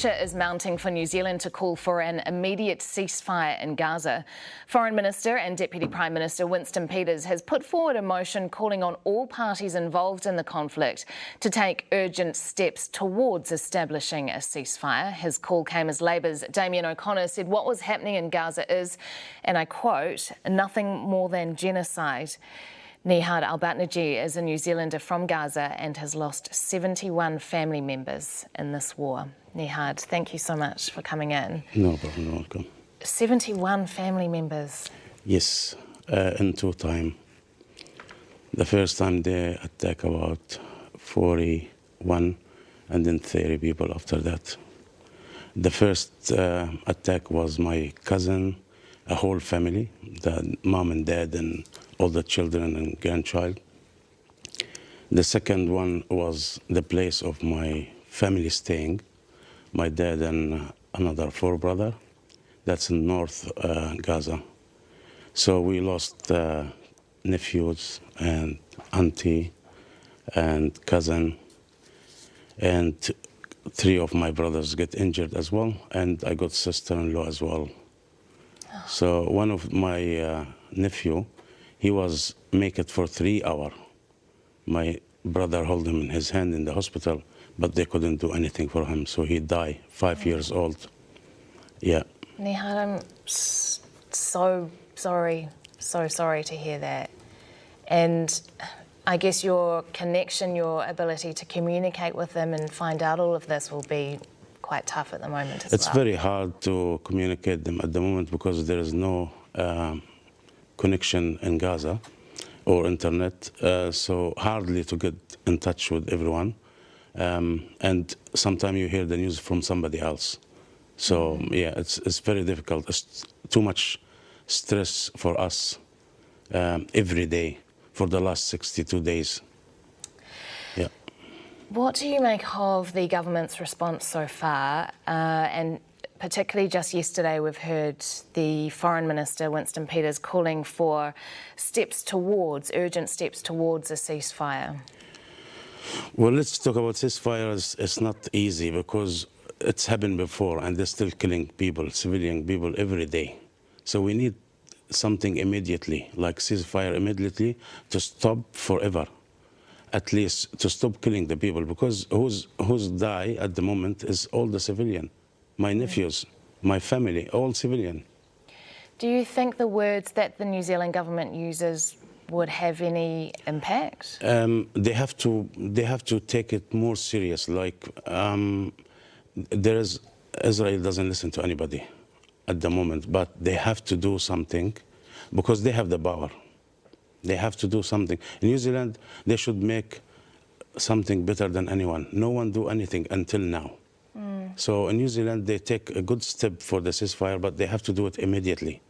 pressure is mounting for New Zealand to call for an immediate ceasefire in Gaza. Foreign Minister and Deputy Prime Minister Winston Peters has put forward a motion calling on all parties involved in the conflict to take urgent steps towards establishing a ceasefire. His call came as Labour's Damien O'Connor said what was happening in Gaza is, and I quote, nothing more than genocide. Nihad al-Batnaji is a New Zealander from Gaza and has lost 71 family members in this war. Nihad, thank you so much for coming in. No problem, welcome. 71 family members? Yes, in two times. The first time they attack about 41 and then 30 people after that. The first attack was my cousin, a whole family, the mom and dad and all the children and grandchild. The second one was the place of my family staying, my dad and another 4 brothers. That's in North Gaza. So we lost nephews and auntie and cousin, and 3 of my brothers get injured as well, and I got sister-in-law as well. Oh. So one of my nephew, he was make it for 3 hours. My brother held him in his hand in the hospital, but they couldn't do anything for him, so he died, 5 years old. Yeah. Nihad, I'm so sorry to hear that. And I guess your connection, your ability to communicate with them and find out all of this will be quite tough at the moment as well. It's very hard to communicate them at the moment because there is no connection in Gaza or internet, so hardly to get in touch with everyone. And sometimes you hear the news from somebody else. So yeah, it's very difficult. It's too much stress for us every day for the last 62 days. Yeah. What do you make of the government's response so far? And particularly just yesterday, we've heard the Foreign Minister, Winston Peters, calling for urgent steps towards a ceasefire. Well, let's talk about ceasefire. It's not easy because it's happened before and they're still killing people, civilian people, every day. So we need something immediately, like ceasefire immediately, to stop forever. At least to stop killing the people, because who's die at the moment is all the civilian. My nephews, my family, all civilian. Do you think the words that the New Zealand government uses would have any impact? They have to take it more serious. Like Israel doesn't listen to anybody at the moment, but they have to do something because they have the power. They have to do something. In New Zealand, they should make something better than anyone. No one do anything until now. So in New Zealand, they take a good step for the ceasefire, but they have to do it immediately.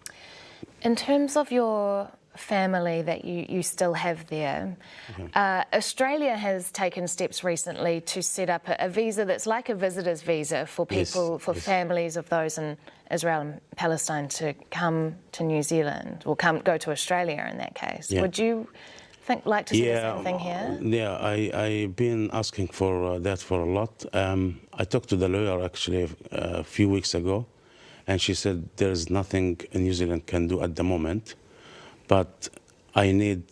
In terms of your family that you still have there, Australia has taken steps recently to set up a visa that's like a visitor's visa for people, families of those in Israel and Palestine to come to New Zealand, or go to Australia in that case. Yeah. Would you like to see the same thing here? Yeah, I've been asking for that for a lot. I talked to the lawyer actually a few weeks ago, and she said there's nothing New Zealand can do at the moment, but I need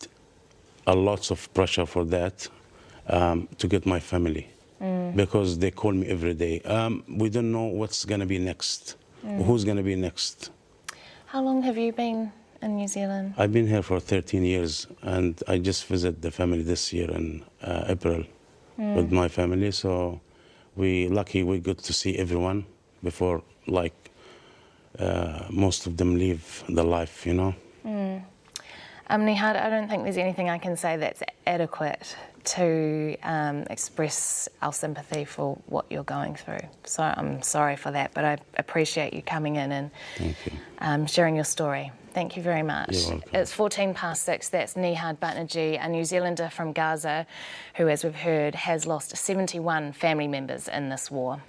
a lots of pressure for that to get my family, because they call me every day. We don't know what's going to be next, who's going to be next. How long have you been in New Zealand? I've been here for 13 years, and I just visited the family this year in April with my family. So we got to see everyone before, like most of them leave the life, you know. Nihad, I don't think there's anything I can say that's adequate to express our sympathy for what you're going through. So I'm sorry for that, but I appreciate you coming in and sharing your story. Thank you very much. You're welcome. It's 6:14. That's Nihad Batnaji, a New Zealander from Gaza, who, as we've heard, has lost 71 family members in this war.